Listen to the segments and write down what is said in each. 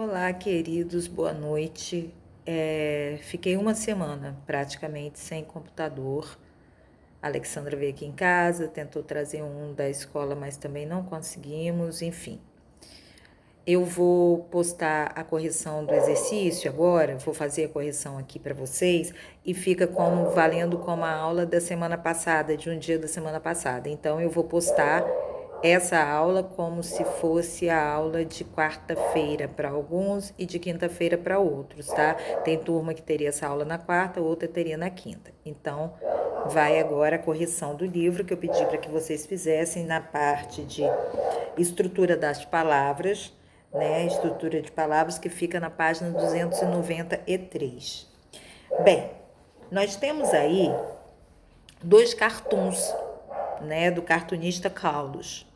Olá, queridos, boa noite. Fiquei uma semana praticamente sem computador. A Alexandra veio aqui em casa, tentou trazer um da escola, mas também não conseguimos, enfim. Eu vou postar a correção do exercício agora, vou fazer a correção aqui para vocês e fica valendo como a aula da semana passada, de um dia da semana passada. Então eu vou postar essa aula como se fosse a aula de quarta-feira para alguns e de quinta-feira para outros, tá? Tem turma que teria essa aula na quarta, outra teria na quinta. Então, vai agora a correção do livro que eu pedi para que vocês fizessem na parte de estrutura das palavras, né? Estrutura de palavras que fica na página 293. Bem, nós temos aí dois cartoons, né, do cartunista Carlos.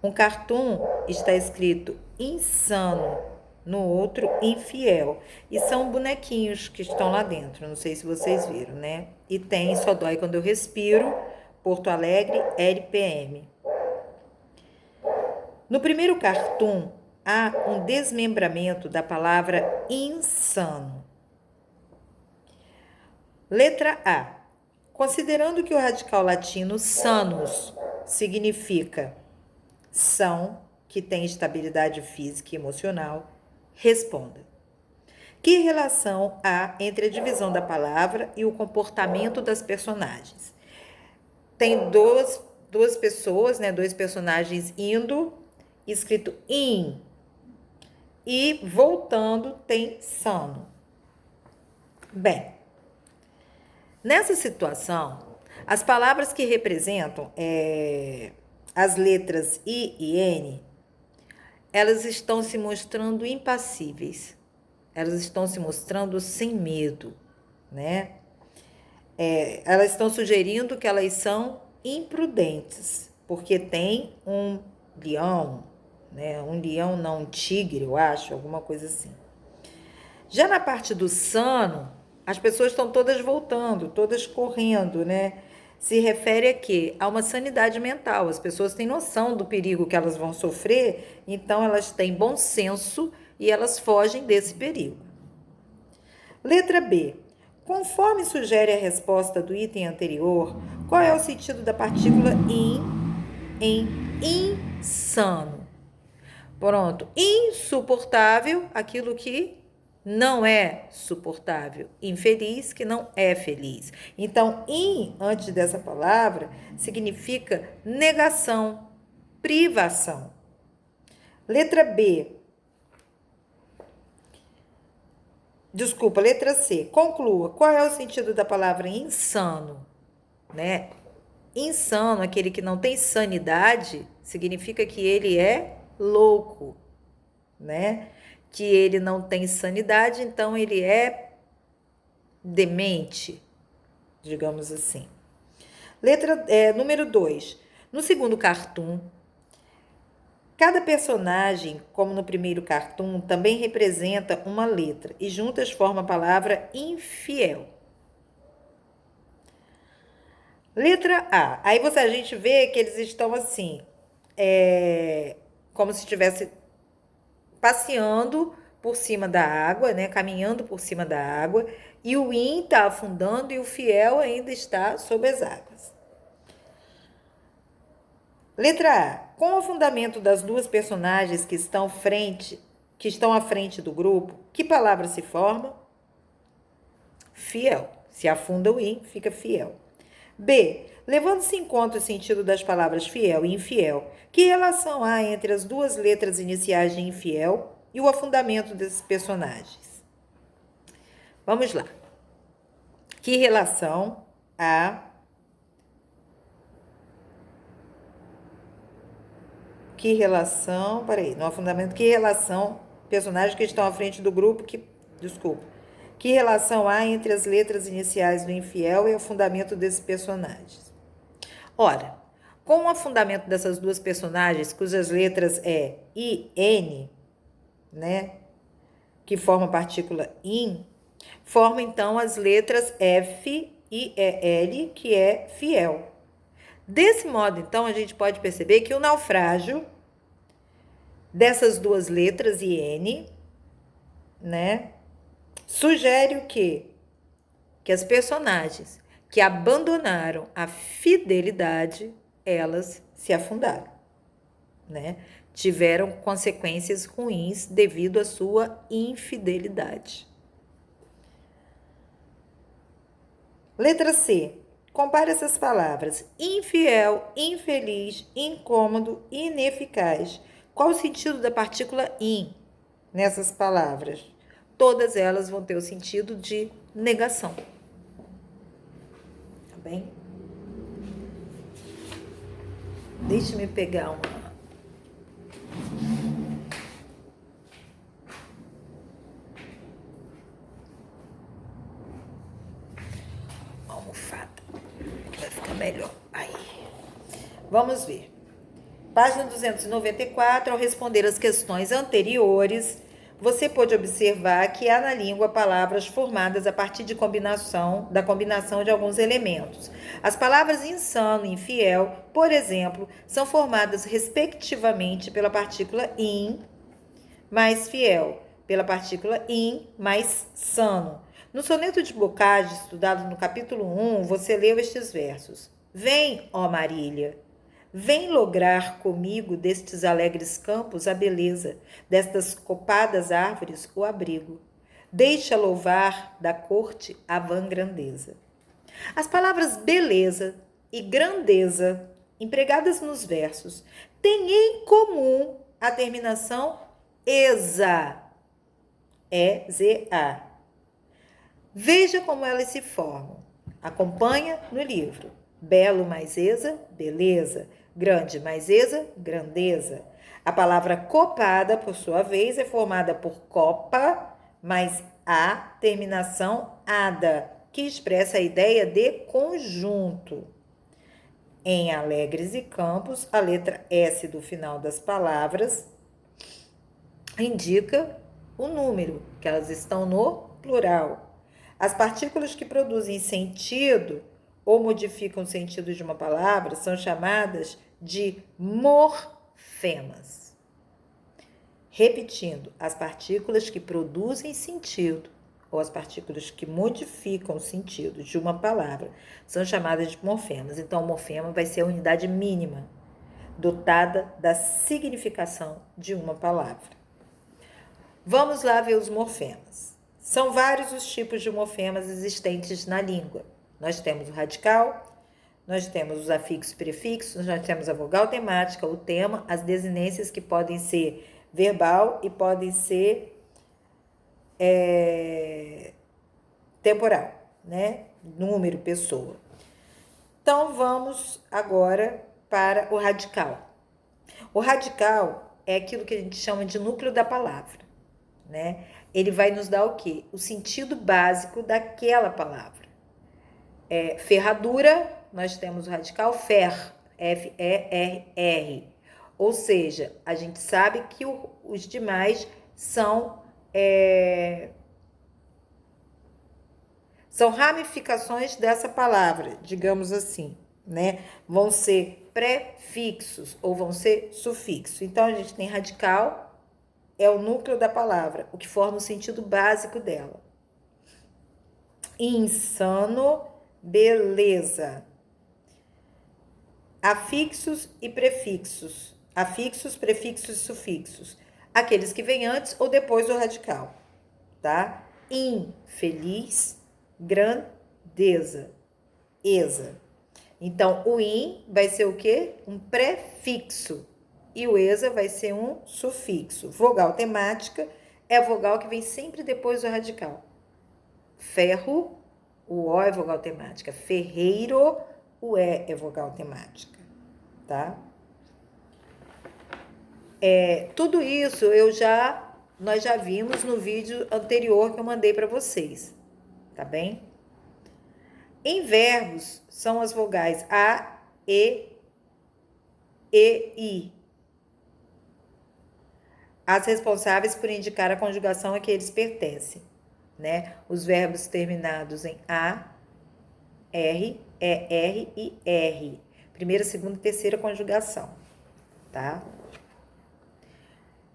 Um cartoon está escrito insano, no outro infiel. E são bonequinhos que estão lá dentro, não sei se vocês viram, né? E tem Só Dói Quando Eu Respiro, Porto Alegre, RPM. No primeiro cartoon, há um desmembramento da palavra insano. Letra A. Considerando que o radical latino sanus significa são, que tem estabilidade física e emocional, responda. Que relação há entre a divisão da palavra e o comportamento das personagens? Tem duas pessoas, né, dois personagens indo, escrito in, e voltando tem sano. Bem, nessa situação, as palavras que representam as letras I e N, elas estão se mostrando impassíveis. Elas estão se mostrando sem medo, né? Elas estão sugerindo que elas são imprudentes, porque tem um leão, né? Um leão, não, um tigre, eu acho, alguma coisa assim. Já na parte do sano, as pessoas estão todas voltando, todas correndo, né? Se refere a quê? A uma sanidade mental. As pessoas têm noção do perigo que elas vão sofrer, então elas têm bom senso e elas fogem desse perigo. Letra B. Conforme sugere a resposta do item anterior, qual é o sentido da partícula in em insano? Pronto. Insuportável, aquilo que não é suportável. Infeliz, que não é feliz. Então, antes dessa palavra, significa negação, privação. Letra B. Desculpa, letra C. Conclua. Qual é o sentido da palavra insano? Né? Insano, aquele que não tem sanidade, significa que ele é louco, né? Que ele não tem sanidade, então ele é demente, digamos assim. Número 2. No segundo cartoon, cada personagem, como no primeiro cartoon, também representa uma letra e juntas formam a palavra infiel. Letra A. Aí a gente vê que eles estão assim, como se estivesse passeando por cima da água, né? Caminhando por cima da água, e o in está afundando e o fiel ainda está sob as águas. Letra A. Com o afundamento das duas personagens que estão à frente do grupo, que palavra se forma? Fiel. Se afunda o in, fica fiel. B. Levando-se em conta o sentido das palavras fiel e infiel, que relação há entre as duas letras iniciais de infiel e o afundamento desses personagens? Vamos lá. Que relação há no afundamento, que relação, personagens que estão à frente do grupo, que relação há entre as letras iniciais do infiel e o afundamento desses personagens? Ora, com o afundamento dessas duas personagens, cujas letras é I, N, né, que formam a partícula in, formam então as letras F e L, que é fiel. Desse modo, então, a gente pode perceber que o naufrágio dessas duas letras e N né? Sugere o quê? Que as personagens que abandonaram a fidelidade, elas se afundaram, né? Tiveram consequências ruins devido à sua infidelidade. Letra C. Compare essas palavras: infiel, infeliz, incômodo, ineficaz. Qual o sentido da partícula in nessas palavras? Todas elas vão ter o sentido de negação. Tá bem? Deixe-me pegar uma almofada, que vai ficar melhor. Aí. Vamos ver. Página 294, ao responder as questões anteriores, você pode observar que há na língua palavras formadas a partir da combinação de alguns elementos. As palavras insano e infiel, por exemplo, são formadas respectivamente pela partícula in mais fiel, pela partícula in mais sano. No soneto de Bocage, estudado no capítulo 1, você leu estes versos: Vem, ó Marília, vem lograr comigo destes alegres campos a beleza, destas copadas árvores o abrigo. Deixa louvar da corte a vã grandeza. As palavras beleza e grandeza, empregadas nos versos, têm em comum a terminação eza, E-Z-A. Veja como elas se formam. Acompanha no livro. Belo mais eza, beleza. Grande mais eza, grandeza. A palavra copada, por sua vez, é formada por copa mais a terminação ada, que expressa a ideia de conjunto. Em Alegres e Campos, a letra S do final das palavras indica o número, que elas estão no plural. As partículas que produzem sentido ou modificam o sentido de uma palavra são chamadas de morfemas. Repetindo, as partículas que produzem sentido ou as partículas que modificam o sentido de uma palavra são chamadas de morfemas. Então, o morfema vai ser a unidade mínima dotada da significação de uma palavra. Vamos lá ver os morfemas. São vários os tipos de morfemas existentes na língua. Nós temos o radical, nós temos os afixos e prefixos, nós temos a vogal temática, o tema, as desinências que podem ser verbal e podem ser temporal, né? Número, pessoa. Então, vamos agora para o radical. O radical é aquilo que a gente chama de núcleo da palavra, né? Ele vai nos dar o quê? O sentido básico daquela palavra. Ferradura, nós temos o radical fer, F-E-R-R. Ou seja, a gente sabe que os demais são ramificações dessa palavra, digamos assim, né? Vão ser prefixos ou vão ser sufixos. Então, a gente tem radical, é o núcleo da palavra, o que forma o sentido básico dela. Insano, beleza. Afixos e prefixos. Afixos, prefixos e sufixos. Aqueles que vêm antes ou depois do radical, tá? Infeliz, grandeza, eza. Então, o in vai ser o quê? Um prefixo. E o eza vai ser um sufixo. Vogal temática é a vogal que vem sempre depois do radical. Ferro, o O é vogal temática. Ferreiro, o E é vogal temática, tá? Tudo isso nós já vimos no vídeo anterior que eu mandei para vocês, tá bem? Em verbos, são as vogais A, E, I. As responsáveis por indicar a conjugação a que eles pertencem, né? Os verbos terminados em A, R, ER e R. Primeira, segunda e terceira conjugação, tá?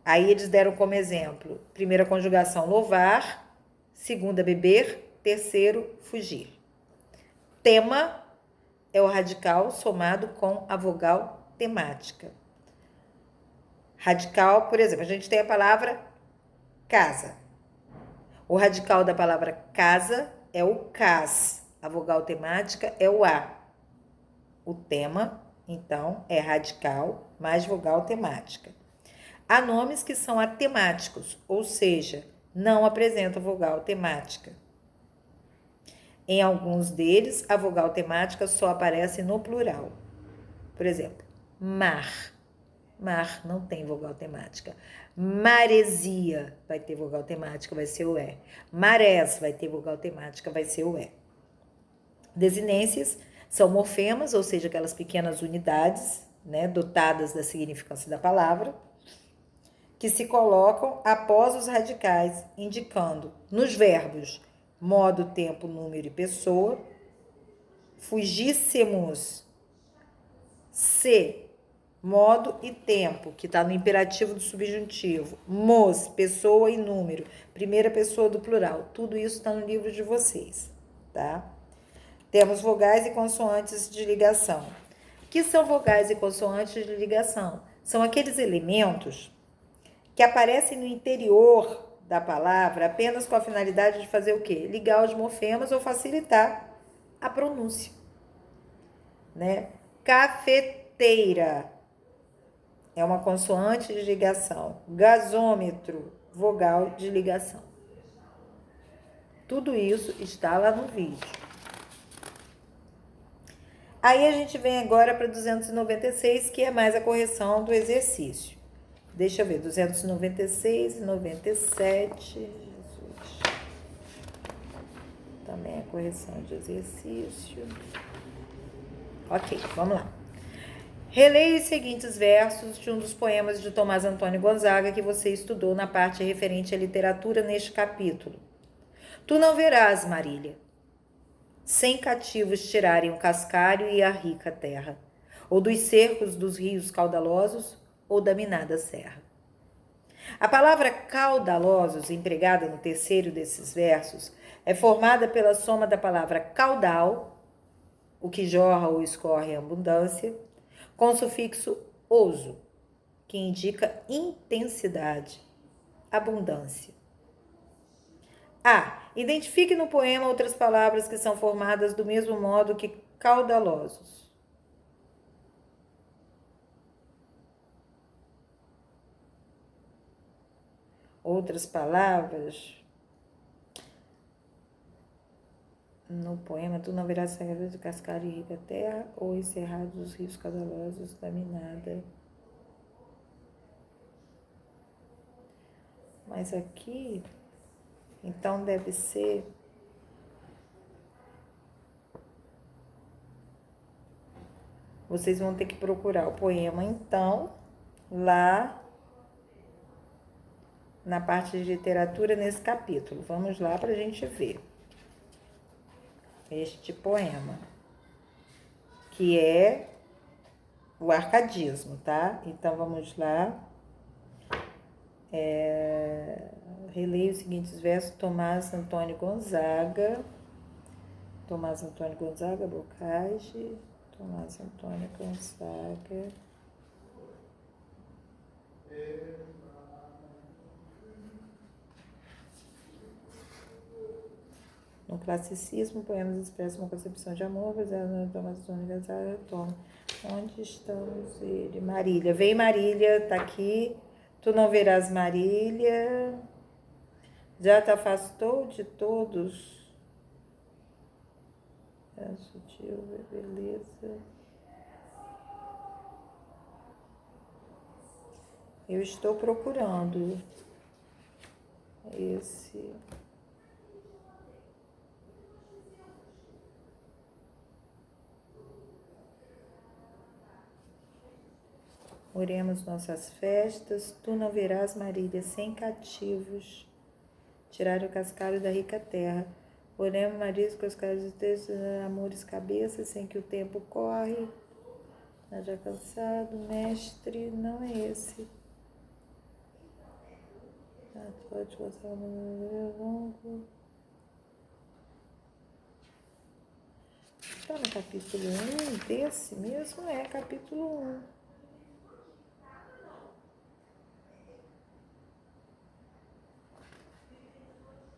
Aí eles deram como exemplo: primeira conjugação, louvar; segunda, beber; terceiro, fugir. Tema é o radical somado com a vogal temática. Radical, por exemplo, a gente tem a palavra casa. O radical da palavra casa é o cas. A vogal temática é o a. O tema, então, é radical mais vogal temática. Há nomes que são atemáticos, ou seja, não apresentam vogal temática. Em alguns deles, a vogal temática só aparece no plural. Por exemplo, mar. Mar não tem vogal temática. Maresia vai ter vogal temática, vai ser o E. Marés vai ter vogal temática, vai ser o E. Desinências são morfemas, ou seja, aquelas pequenas unidades, né, dotadas da significância da palavra, que se colocam após os radicais, indicando nos verbos modo, tempo, número e pessoa. Fugíssemos, se, modo e tempo, que está no imperativo do subjuntivo. Mos, pessoa e número, primeira pessoa do plural. Tudo isso está no livro de vocês, tá? Temos vogais e consoantes de ligação. O que são vogais e consoantes de ligação? São aqueles elementos que aparecem no interior da palavra apenas com a finalidade de fazer o quê? Ligar os morfemas ou facilitar a pronúncia, né? Cafeteira é uma consoante de ligação. Gasômetro, vogal de ligação. Tudo isso está lá no vídeo. Aí a gente vem agora para 296, que é mais a correção do exercício. Deixa eu ver, 296 e 97. Jesus. Também a correção de exercício. Ok, vamos lá. Releia os seguintes versos de um dos poemas de Tomás Antônio Gonzaga que você estudou na parte referente à literatura neste capítulo. Tu não verás, Marília, sem cativos tirarem o cascalho e a rica terra, ou dos cercos dos rios caudalosos, ou da minada serra. A palavra caudalosos, empregada no terceiro desses versos, é formada pela soma da palavra caudal, o que jorra ou escorre em abundância, com o sufixo oso, que indica intensidade, abundância. Identifique no poema outras palavras que são formadas do mesmo modo que caudalosos. Outras palavras no poema: tu não verás saída de cascalho e rica terra, ou encerrados os rios caudalosos da minada. Mas aqui, então deve ser vocês vão ter que procurar o poema, então, lá na parte de literatura, nesse capítulo. Vamos lá para a gente ver este poema, que é o arcadismo, tá? Então, vamos lá. Releio os seguintes versos. Tomás Antônio Gonzaga, Bocage, Tomás Antônio Gonzaga. No classicismo, poemas expressam uma concepção de amor, baseada no Tomás Antônio Gonzaga. Toma. Onde estamos ele? Marília. Vem, Marília, tá aqui. Tu não verás, Marília. Já te afastou de todos. É sutil, beleza. Eu estou procurando esse. Oremos nossas festas, tu não verás, Marília, sem cativos, tirar o cascalho da rica terra. Oremos, Maria, com os casos de textos, amores, cabeça, sem que o tempo corre. Já cansado, mestre, não é esse. Pode gostar longo. Está no capítulo 1 desse mesmo? É, capítulo 1.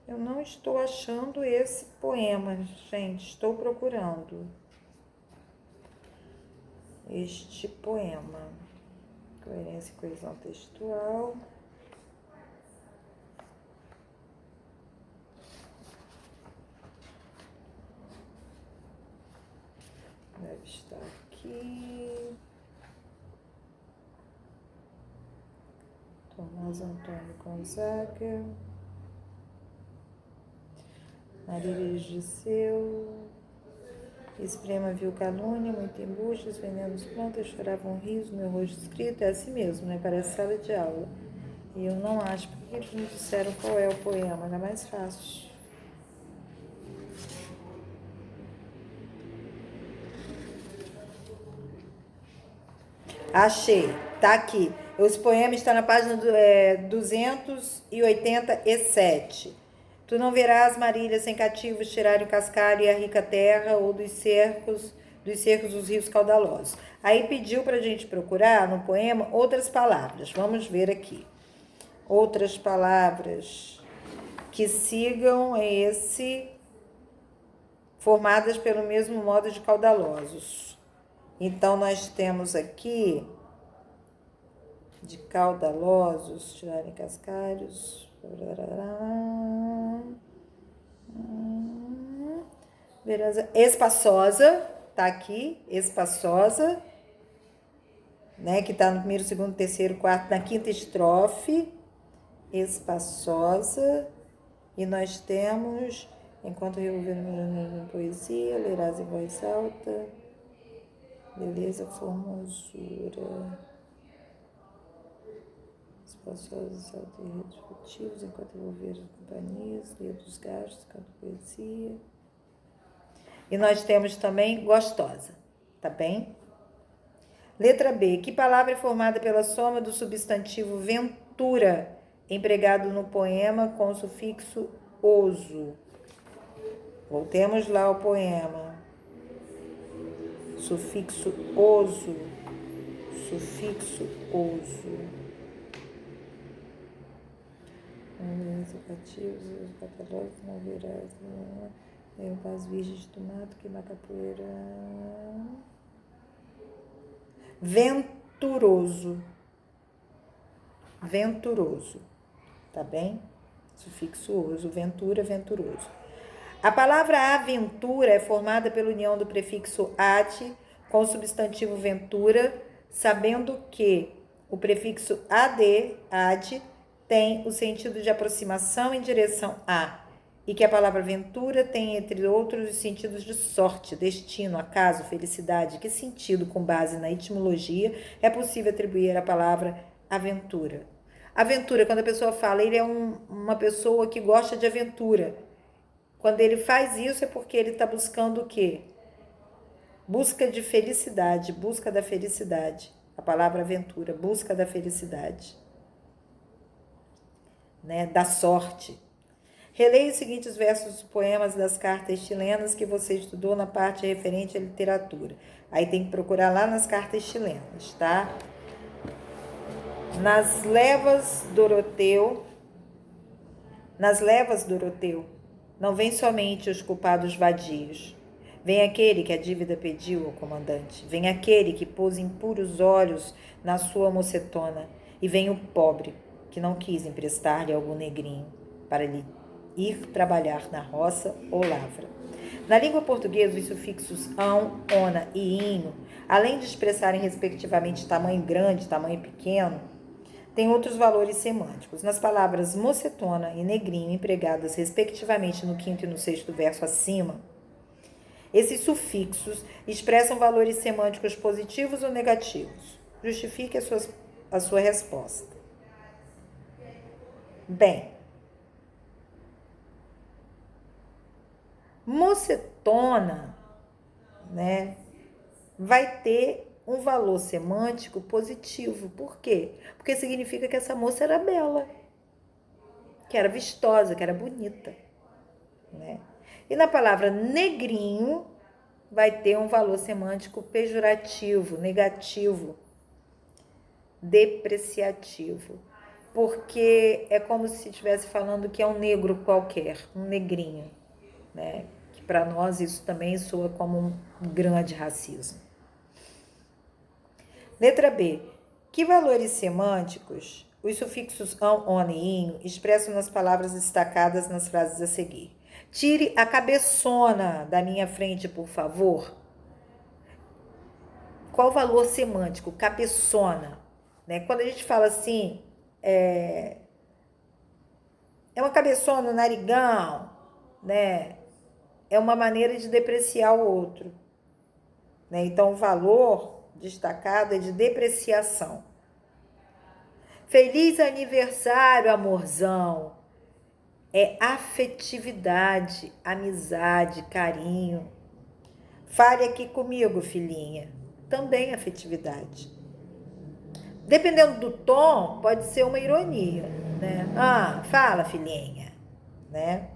Eu não estou achando esse poema, gente. Estou procurando este poema. Coerência e coesão textual. Deve estar aqui. Tomás Antônio Gonzaga. Marília Disseu. Esprema viu calúnia, muito embuste, os venenos plantas, choravam riso, meu rosto escrito. É assim mesmo, né? Parece sala de aula. E eu não acho, porque eles me disseram qual é o poema, era mais fácil. Achei, tá aqui. Os poemas estão na página 287. Tu não verás marílias sem cativos tirarem o cascalho e a rica terra, ou dos cercos os rios caudalosos. Aí pediu pra gente procurar no poema outras palavras. Vamos ver aqui. Outras palavras que sigam esse, formadas pelo mesmo modo de caudalosos. Então, nós temos aqui, de caudalosos, tirarem cascalhos, espaçosa, tá aqui, espaçosa, né, que tá no primeiro, segundo, terceiro, quarto, na quinta estrofe, espaçosa, e nós temos, enquanto revolvendo poesia, lerás em voz alta, beleza, formosura, espaçosos, saltos irredutíveis, enquanto envolver as companhias, lia dos gastos, canto poesia. E nós temos também gostosa, tá bem? Letra B. Que palavra é formada pela soma do substantivo ventura, empregado no poema com o sufixo oso? Voltemos lá ao poema. Sufixo oso. Sufixo oso. Os cativos, os catálogos, não verás, nem as virgens do mato, que macapoeira. Venturoso. Venturoso. Tá bem? Sufixo oso. Ventura, venturoso. A palavra aventura é formada pela união do prefixo ad com o substantivo ventura, sabendo que o prefixo ad tem o sentido de aproximação em direção a, e que a palavra ventura tem, entre outros, os sentidos de sorte, destino, acaso, felicidade. Que sentido, com base na etimologia, é possível atribuir à palavra aventura? Aventura, quando a pessoa fala, ele é uma pessoa que gosta de aventura. Quando ele faz isso é porque ele está buscando o quê? Busca de felicidade, busca da felicidade. A palavra aventura, busca da felicidade. Né? Da sorte. Releia os seguintes versos dos poemas das cartas chilenas que você estudou na parte referente à literatura. Aí tem que procurar lá nas cartas chilenas, tá? Nas levas, Doroteu, não vem somente os culpados vadios. Vem aquele que a dívida pediu ao comandante. Vem aquele que pôs impuros olhos na sua mocetona. E vem o pobre, que não quis emprestar-lhe algum negrinho para lhe ir trabalhar na roça ou lavra. Na língua portuguesa, os sufixos ão, ona e inho, além de expressarem respectivamente tamanho grande, tamanho pequeno, têm outros valores semânticos. Nas palavras mocetona e negrinho, empregadas respectivamente no quinto e no sexto verso acima, esses sufixos expressam valores semânticos positivos ou negativos. Justifique a sua resposta. Bem, mocetona, né, vai ter um valor semântico positivo. Por quê? Porque significa que essa moça era bela. que era vistosa, que era bonita, né? E na palavra negrinho vai ter um valor semântico pejorativo, negativo, depreciativo, porque é como se estivesse falando que é um negro qualquer, um negrinho, né? Que para nós isso também soa como um grande racismo. Letra B. Que valores semânticos os sufixos ão, on e inho expressam nas palavras destacadas nas frases a seguir? Tire a cabeçona da minha frente, por favor. Qual o valor semântico? Cabeçona. Né? Quando a gente fala assim, é uma cabeçona, um narigão, né? É uma maneira de depreciar o outro. Né? Então, o valor destacado é de depreciação. Feliz aniversário, amorzão. É afetividade, amizade, carinho. Fale aqui comigo, filhinha. Também afetividade. Dependendo do tom, pode ser uma ironia, né? Ah, fala, filhinha, né?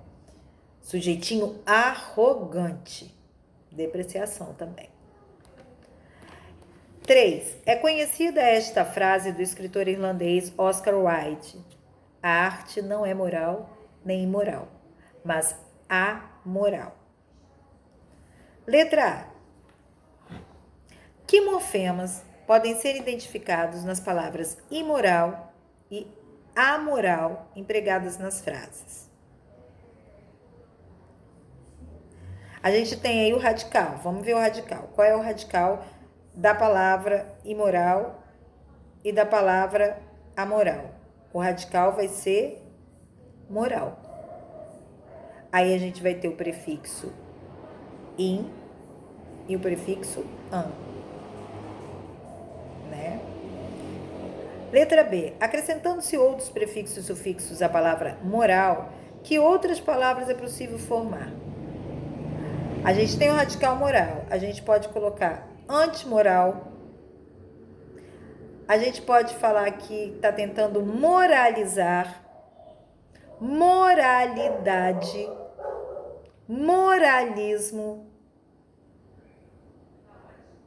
Sujeitinho arrogante. Depreciação também. 3. É conhecida esta frase do escritor irlandês Oscar Wilde. A arte não é moral nem imoral, mas amoral. Letra A. Que morfemas podem ser identificados nas palavras imoral e amoral empregadas nas frases? A gente tem aí o radical. Vamos ver o radical. Qual é o radical da palavra imoral e da palavra amoral? O radical vai ser moral. Aí a gente vai ter o prefixo in e o prefixo an. Né? Letra B. Acrescentando-se outros prefixos e sufixos à palavra moral, que outras palavras é possível formar? A gente tem o radical moral. A gente pode colocar antimoral. A gente pode falar que está tentando moralizar. Moralidade. Moralismo.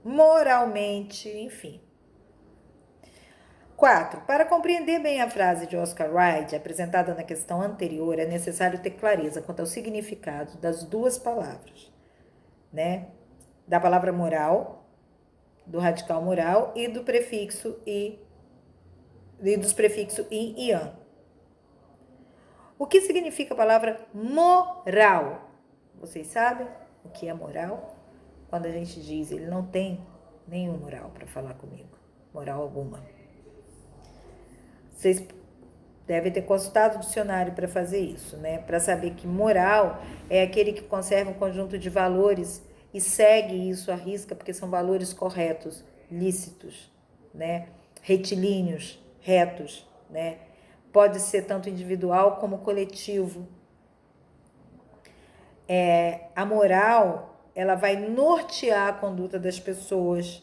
Moralmente, enfim. 4. Para compreender bem a frase de Oscar Wilde, apresentada na questão anterior, é necessário ter clareza quanto ao significado das duas palavras, né? Da palavra moral, do radical moral e do prefixo e dos prefixos in e an. O que significa a palavra moral? Vocês sabem o que é moral? Quando a gente diz, ele não tem nenhum moral para falar comigo, moral alguma. Vocês devem ter consultado o dicionário para fazer isso, né? Para saber que moral é aquele que conserva um conjunto de valores e segue isso à risca, porque são valores corretos, lícitos, né? Retilíneos, retos, né? Pode ser tanto individual como coletivo. A moral, ela vai nortear a conduta das pessoas,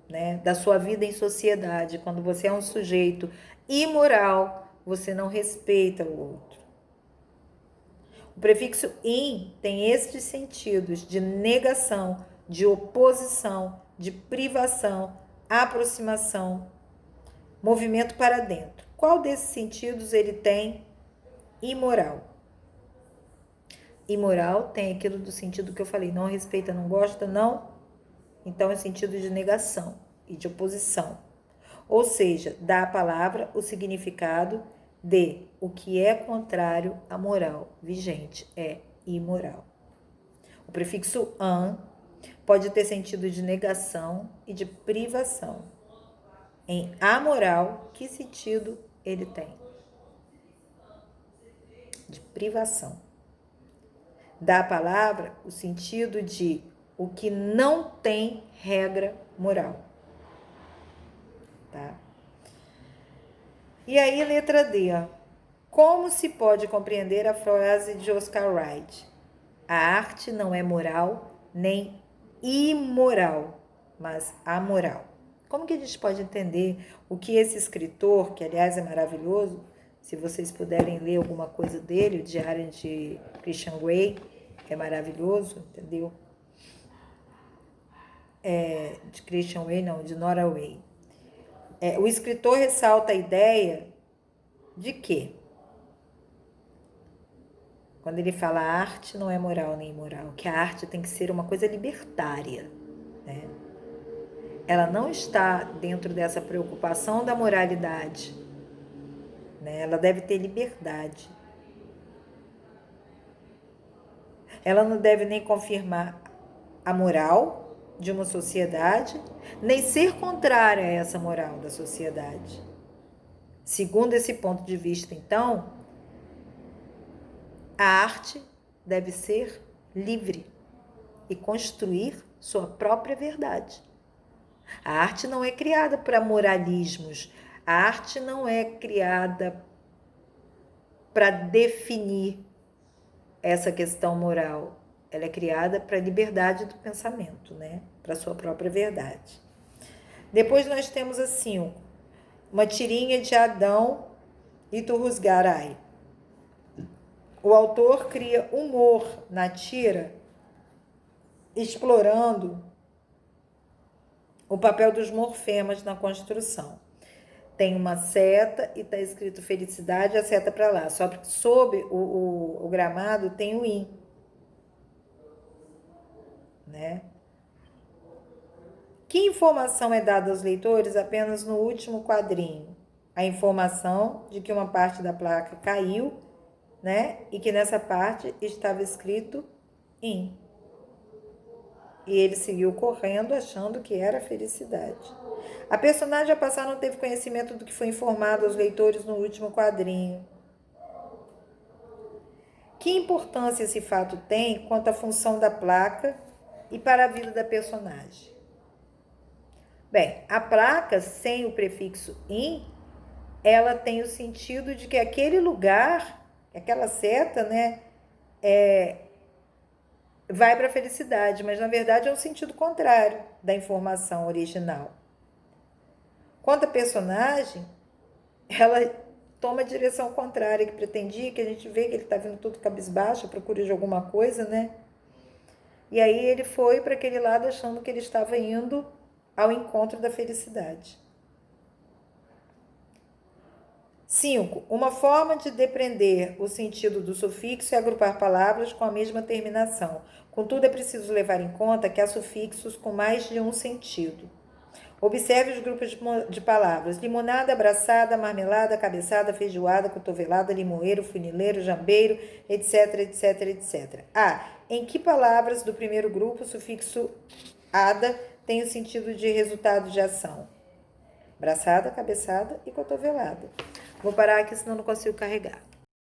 né? Da sua vida em sociedade. Quando você é um sujeito imoral, você não respeita o outro. O prefixo in tem estes sentidos de negação, de oposição, de privação, aproximação, movimento para dentro. Qual desses sentidos ele tem imoral? Imoral tem aquilo do sentido que eu falei, não respeita, não gosta, não. Então é sentido de negação e de oposição. Ou seja, dá à palavra o significado de o que é contrário à moral vigente, é imoral. O prefixo an pode ter sentido de negação e de privação. Em amoral, que sentido ele tem? De privação. Dá à palavra o sentido de o que não tem regra moral. Tá? E aí, letra D. Como se pode compreender a frase de Oscar Wilde? A arte não é moral nem imoral, mas amoral. Como que a gente pode entender o que esse escritor, que aliás é maravilhoso, Se vocês puderem ler alguma coisa dele, o Diário de Christian Grey, que é maravilhoso, entendeu? De Christian Grey, não, de Nora Way. O escritor ressalta a ideia de que, quando ele fala a arte não é moral nem imoral, que a arte tem que ser uma coisa libertária, né? Ela não está dentro dessa preocupação da moralidade, né? Ela deve ter liberdade. Ela não deve nem confirmar a moral de uma sociedade, nem ser contrária a essa moral da sociedade. Segundo esse ponto de vista, então, a arte deve ser livre e construir sua própria verdade. A arte não é criada para moralismos, a arte não é criada para definir essa questão moral. Ela é criada para a liberdade do pensamento, né? Para a sua própria verdade. Depois nós temos a 5, uma tirinha de Adão e Turrusgaray. O autor cria humor na tira, explorando o papel dos morfemas na construção. Tem uma seta e está escrito felicidade, a seta para lá. Só que sob o gramado tem o in, né? Que informação é dada aos leitores apenas no último quadrinho? A informação de que uma parte da placa caiu, né? E que nessa parte estava escrito in. E ele seguiu correndo, achando que era felicidade. A personagem a passar não teve conhecimento do que foi informado aos leitores no último quadrinho. Que importância esse fato tem quanto à função da placa e para a vida da personagem? Bem, a placa sem o prefixo in, ela tem o sentido de que aquele lugar, aquela seta, né, vai para a felicidade, mas na verdade é um sentido contrário da informação original. Quanto à personagem, ela toma a direção contrária que pretendia, que a gente vê que ele está vindo todo cabisbaixo, à procura de alguma coisa, né? E aí ele foi para aquele lado achando que ele estava indo ao encontro da felicidade. 5. Uma forma de depreender o sentido do sufixo é agrupar palavras com a mesma terminação. Contudo, é preciso levar em conta que há sufixos com mais de um sentido. Observe os grupos de palavras: limonada, abraçada, marmelada, cabeçada, feijoada, cotovelada, limoeiro, funileiro, jambeiro, etc, etc, etc. Em que palavras do primeiro grupo o sufixo ada tem o sentido de resultado de ação? Abraçada, cabeçada e cotovelada. Vou parar aqui, senão não consigo carregar.